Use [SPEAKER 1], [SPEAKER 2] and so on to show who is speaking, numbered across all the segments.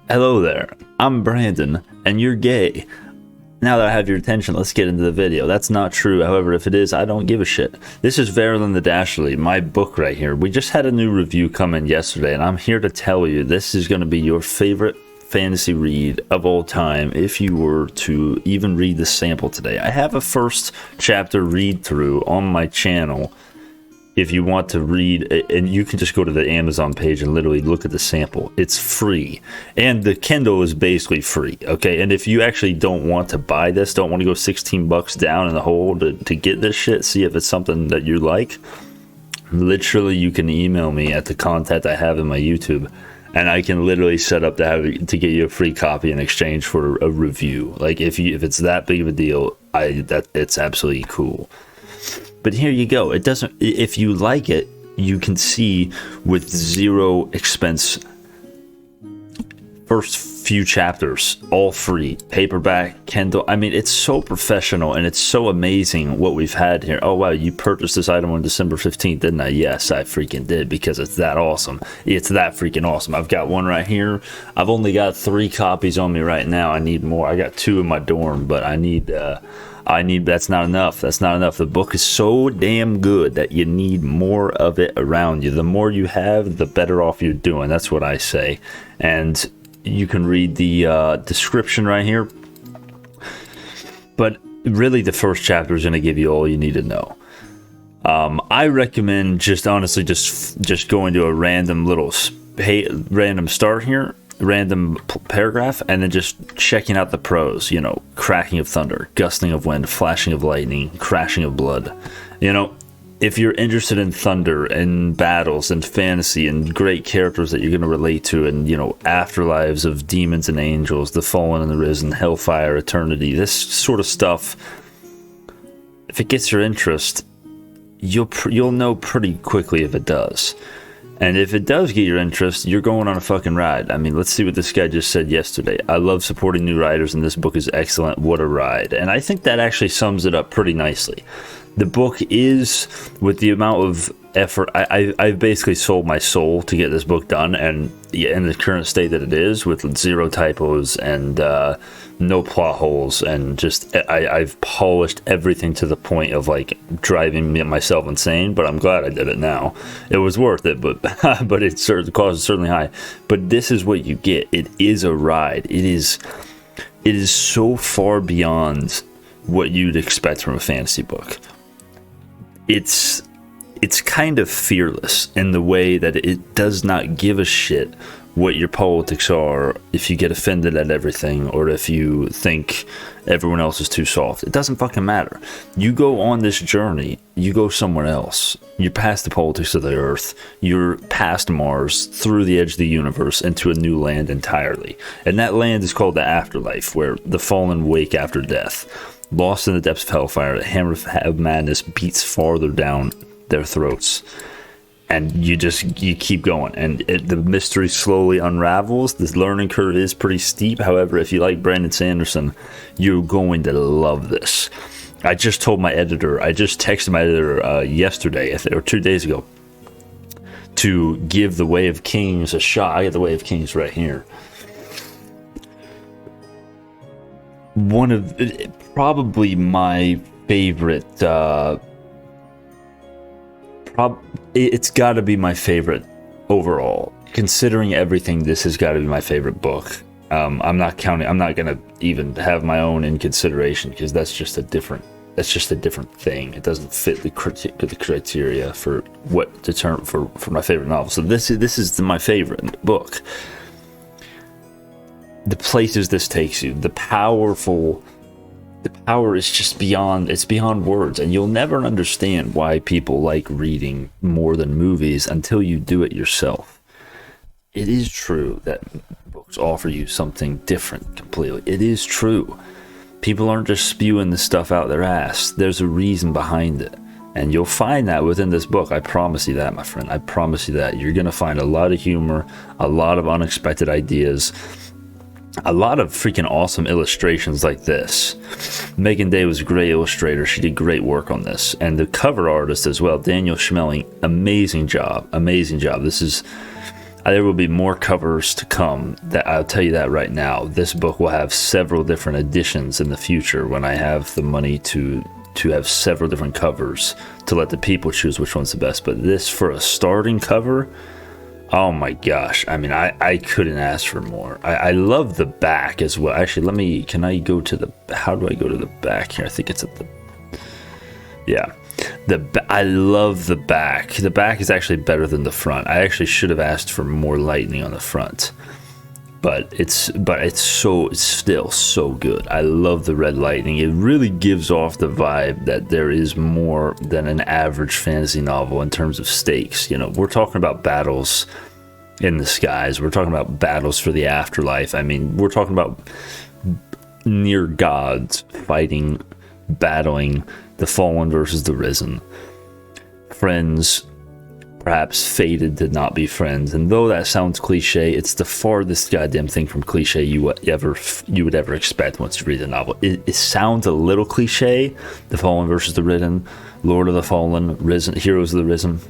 [SPEAKER 1] Hello there, I'm Brandon, and you're gay. Now that I have your attention, let's get into the video. That's not true, however, if it is, I don't give a shit. This is ≉ the Dashly, my book right here. We just had a new review come in yesterday, and I'm here to tell you this is going to be your favorite fantasy read of all time if you were to even read the sample today. I have a first chapter read through on my channel. If you want to read, and you can just go to the Amazon page and literally look at the sample. It's free, and the Kindle is basically free, okay? And if you actually don't want to buy this, don't want to go 16 bucks down in the hole to get this shit, see if it's something that you like, literally you can email me at the contact I have in my YouTube, and I can literally set up to get you a free copy in exchange for a review. Like if it's that big of a deal, it's absolutely cool. But here you go. It doesn't. If you like it, you can see with zero expense. First few chapters, all free, paperback, Kindle. I mean, it's so professional and it's so amazing what we've had here. Oh wow, you purchased this item on December 15th, didn't I? Yes, I freaking did, because it's that awesome. It's that freaking awesome. I've got one right here. I've only got 3 copies on me right now. I need more. I got 2 in my dorm, but I need. That's not enough. That's not enough. The book is so damn good that you need more of it around you. The more you have, the better off you're doing. That's what I say. And you can read the description right here. But really, the first chapter is going to give you all you need to know. I recommend just going to a random start here. Random paragraph, and then just checking out the prose. You know, cracking of thunder, gusting of wind, flashing of lightning, crashing of blood. You know, if you're interested in thunder and battles and fantasy and great characters that you're going to relate to, and you know, afterlives of demons and angels, the fallen and the risen, hellfire, eternity, this sort of stuff, if it gets your interest, you'll know pretty quickly if it does. And if it does get your interest, you're going on a fucking ride. I mean, let's see what this guy just said yesterday. I love supporting new writers, and this book is excellent. What a ride. And I think that actually sums it up pretty nicely. The book is, with the amount of effort, I've basically sold my soul to get this book done, and in the current state that it is, with 0 typos and no plot holes, and just I've polished everything to the point of like driving myself insane. But I'm glad I did it now. The cost is certainly high. But this is what you get. It is a ride. It is so far beyond what you'd expect from a fantasy book. It's kind of fearless in the way that it does not give a shit what your politics are, if you get offended at everything, or if you think everyone else is too soft. It doesn't fucking matter. You go on this journey, you go somewhere else. You're past the politics of the earth. You're past Mars, through the edge of the universe, into a new land entirely. And that land is called the afterlife, where the fallen wake after death. Lost in the depths of hellfire, the hammer of madness beats farther down their throats, and you keep going, and the mystery slowly unravels. This learning curve is pretty steep. However, if you like Brandon Sanderson, you're going to love this. I just texted my editor yesterday or 2 days ago to give The Way of Kings a shot. I got The Way of Kings right here. One of probably my favorite. It's got to be my favorite overall. Considering everything, this has got to be my favorite book. I'm not gonna even have my own in consideration, because that's just a different thing. It doesn't fit the criteria for what determine for my favorite novel. So this is my favorite book. The places this takes you, the power is just beyond words, and you'll never understand why people like reading more than movies until you do it yourself. It is true that books offer you something different completely. It is true. People aren't just spewing this stuff out their ass. There's a reason behind it, and you'll find that within this book. I promise you that, my friend. I promise you that. You're gonna find a lot of humor, a lot of unexpected ideas, a lot of freaking awesome illustrations like this. Megan Day was a great illustrator. She did great work on this. And the cover artist as well, Daniel ℉𝔦🰡, amazing job. This is, There will be more covers to come. That I'll tell you that right now. This book will have several different editions in the future when I have the money to have several different covers to let the people choose which one's the best. But this, for a starting cover, oh my gosh. I mean, I couldn't ask for more. I love the back as well. Actually, can I go to the, how do I go to the back here? I think it's at the, yeah. I love the back. The back is actually better than the front. I actually should have asked for more lightning on the front. But it's still so good. I love the red lightning. It really gives off the vibe that there is more than an average fantasy novel in terms of stakes. You know, we're talking about battles in the skies. We're talking about battles for the afterlife. I mean, we're talking about near gods fighting, battling the fallen versus the risen. Friends perhaps fated to not be friends, and though that sounds cliche, it's the farthest goddamn thing from cliche you would ever expect once you read the novel. It sounds a little cliche, the fallen versus the risen, Lord of the Fallen, risen, heroes of the risen.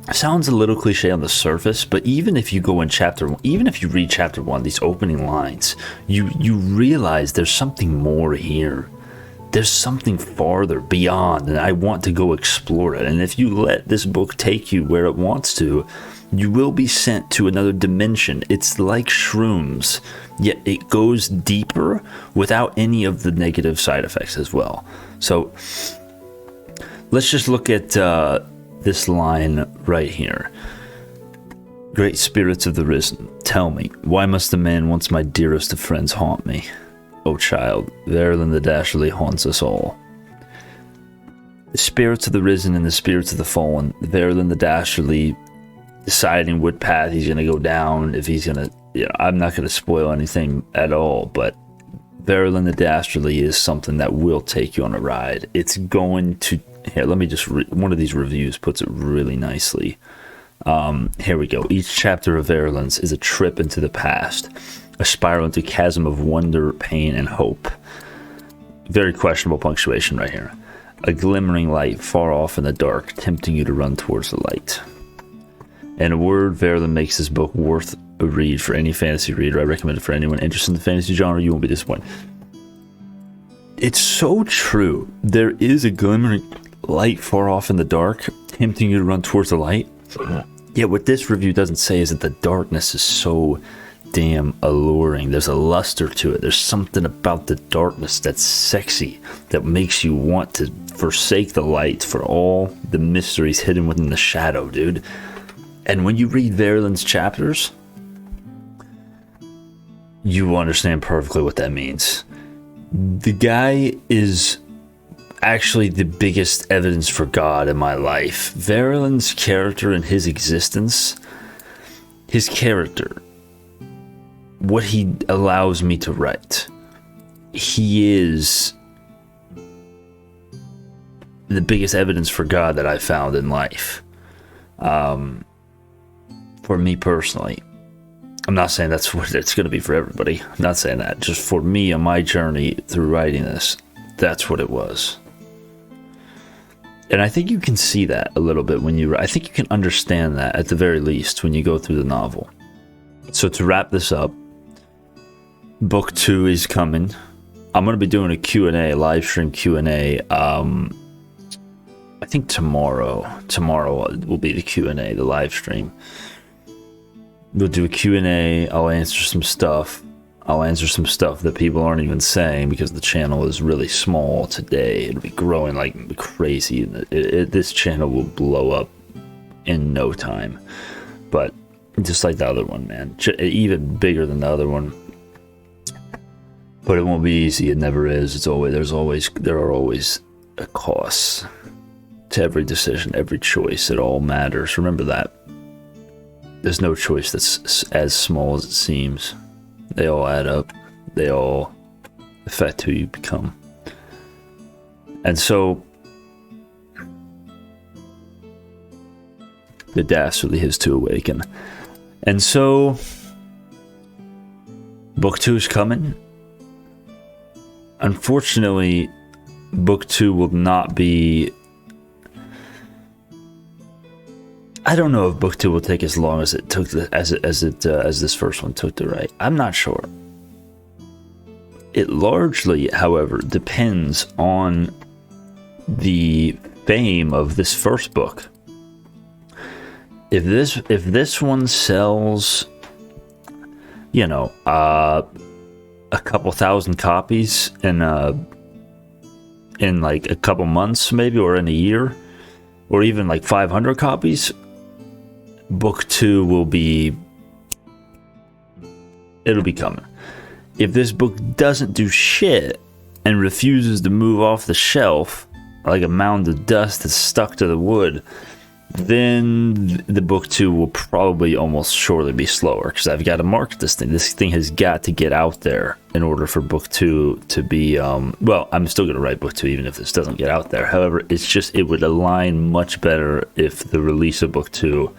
[SPEAKER 1] It sounds a little cliche on the surface, but even if you go in chapter 1, even if you read chapter 1, these opening lines, you realize there's something more here. There's something farther beyond, and I want to go explore it. And if you let this book take you where it wants to, you will be sent to another dimension. It's like shrooms, yet it goes deeper without any of the negative side effects as well. So let's just look at this line right here. Great spirits of the risen, tell me, why must a man once my dearest of friends haunt me? O child, ℜ𝔦𝔰 the Dastardly haunts us all. The spirits of the risen and the spirits of the fallen, ℜ𝔦𝔰 the Dastardly deciding what path he's going to go down, if he's going to, you know, I'm not going to spoil anything at all, but ℜ𝔦𝔰 the Dastardly is something that will take you on a ride. It's going to, here, let me just one of these reviews puts it really nicely. Here we go. Each chapter of ℜ𝔦𝔰's is a trip into the past, a spiral into a chasm of wonder, pain, and hope. Very questionable punctuation right here. A glimmering light far off in the dark, tempting you to run towards the light. In a word, ℜ𝔦𝔰 makes this book worth a read for any fantasy reader. I recommend it for anyone interested in the fantasy genre. You won't be disappointed. It's so true. There is a glimmering light far off in the dark, tempting you to run towards the light. Yet what this review doesn't say is that the darkness is so damn alluring. There's a luster to it. There's something about the darkness that's sexy, that makes you want to forsake the light for all the mysteries hidden within the shadow, dude. And when you read ℜ𝔦𝔰's chapters, you will understand perfectly what that means. The guy is actually the biggest evidence for God in my life. ℜ𝔦𝔰's character and his existence, his character, what he allows me to write, he is the biggest evidence for God that I found in life. For me personally, I'm not saying that's what it's going to be for everybody. I'm not saying that. Just for me on my journey through writing this, that's what it was. And I think you can see that a little bit when you, I think you can understand that at the very least when you go through the novel. So to wrap this up, book 2 is coming. I'm going to be doing a Q&A, live stream Q&A. I think tomorrow will be the Q&A, the live stream. We'll do a Q&A. I'll answer some stuff. That people aren't even saying because the channel is really small today. It'll be growing like crazy. This channel will blow up in no time. But just like the other one, man. Even bigger than the other one. But it won't be easy. It never is. There are always a cost to every decision, every choice. It all matters. Remember that. There's no choice that's as small as it seems. They all add up. They all affect who you become. And so, the dastardly is to awaken. And so, book 2 is coming. Unfortunately, book 2 will not be... I don't know if book 2 will take as long as it took as this first one took to write. I'm not sure. It largely, however, depends on the fame of this first book. If this one sells, you know, a couple thousand copies in like a couple months maybe, or in a year, or even like 500 copies, book 2 will be, it'll be coming. If this book doesn't do shit and refuses to move off the shelf like a mound of dust that's stuck to the wood, then the book 2 will probably almost surely be slower, because I've got to market this thing. This thing has got to get out there in order for book 2 to be, well, I'm still going to write book 2 even if this doesn't get out there. However, it's just, it would align much better if the release of book 2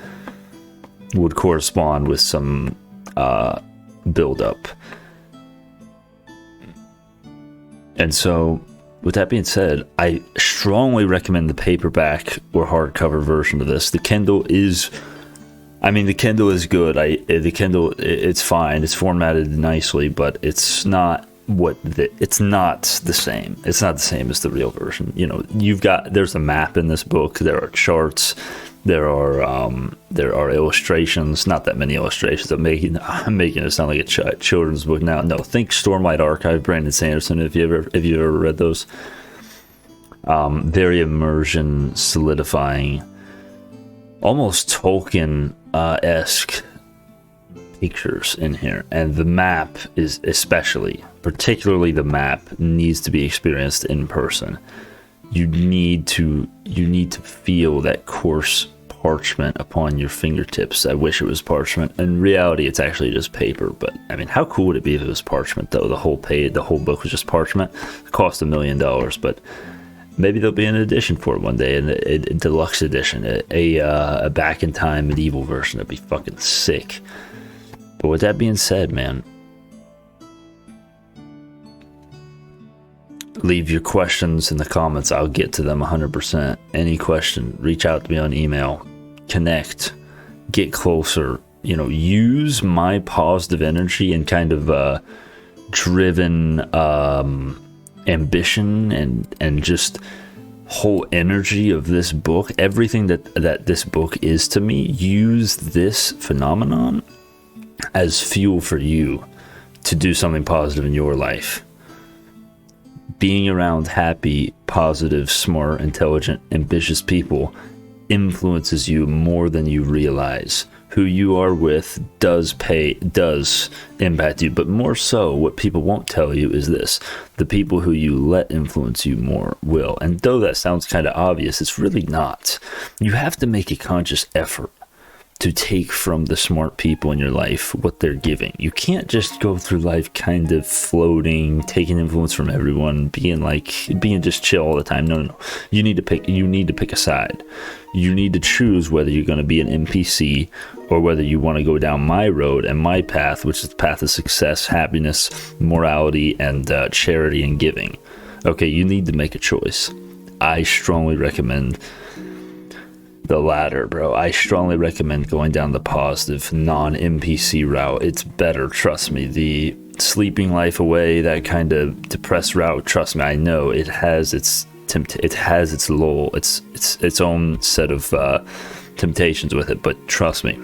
[SPEAKER 1] would correspond with some build up. And so, with that being said, I strongly recommend the paperback or hardcover version of this. The Kindle is, I mean, the Kindle is good. The Kindle, it's fine. It's formatted nicely, but it's not it's not the same. It's not the same as the real version. You know, there's a map in this book. There are charts. There are illustrations. Not that many illustrations. I'm making it sound like a children's book now. No, think Stormlight Archive, Brandon Sanderson. If you ever read those, very immersion solidifying, almost Tolkien-esque pictures in here, and the map is particularly the map needs to be experienced in person. You need to feel that coarse parchment upon your fingertips. I wish it was parchment. In reality, it's actually just paper. But I mean, how cool would it be if it was parchment, though? The whole book was just parchment. It cost $1 million, but maybe there'll be an edition for it one day, a deluxe edition, a back in time medieval version. That'd be fucking sick. But with that being said, man, leave your questions in the comments. I'll get to them 100%. Any question, reach out to me on email. Connect. Get closer. You know, use my positive energy and kind of driven ambition and just whole energy of this book. Everything that this book is to me. Use this phenomenon as fuel for you to do something positive in your life. Being around happy, positive, smart, intelligent, ambitious people influences you more than you realize. Who you are with does impact you, but more so, what people won't tell you is this: the people who you let influence you more will. And though that sounds kind of obvious, it's really not. You have to make a conscious effort to take from the smart people in your life what they're giving. You can't just go through life kind of floating, taking influence from everyone, being just chill all the time. No. You need to pick a side. You need to choose whether you're going to be an NPC or whether you want to go down my road and my path, which is the path of success, happiness, morality, and charity and giving. Okay, you need to make a choice. I strongly recommend the latter, bro. I strongly recommend going down the positive, non-NPC route. It's better, trust me. The sleeping life away, that kind of depressed route, trust me, I know it has its lull, its own set of temptations with it, but trust me,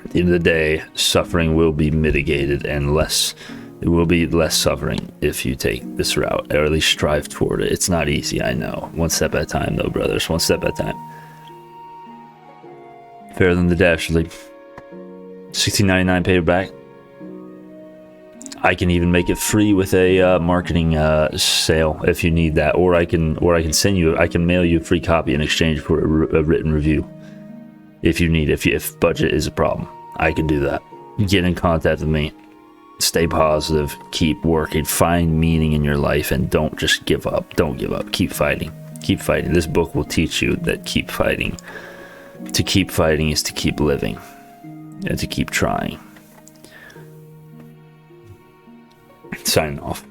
[SPEAKER 1] at the end of the day, suffering will be mitigated, and it will be less suffering if you take this route, or at least strive toward it. It's not easy, I know. One step at a time, though, brothers. One step at a time. Fairer Than the Dastardly, $16.99 paperback. I can even make it free with a marketing sale if you need that, or I can mail you a free copy in exchange for a written review if you need. If budget is a problem, I can do that. Get in contact with me. Stay positive. Keep working. Find meaning in your life, and don't just give up. Don't give up. Keep fighting. Keep fighting. This book will teach you that keep fighting. To keep fighting is to keep living and to keep trying. Signing off.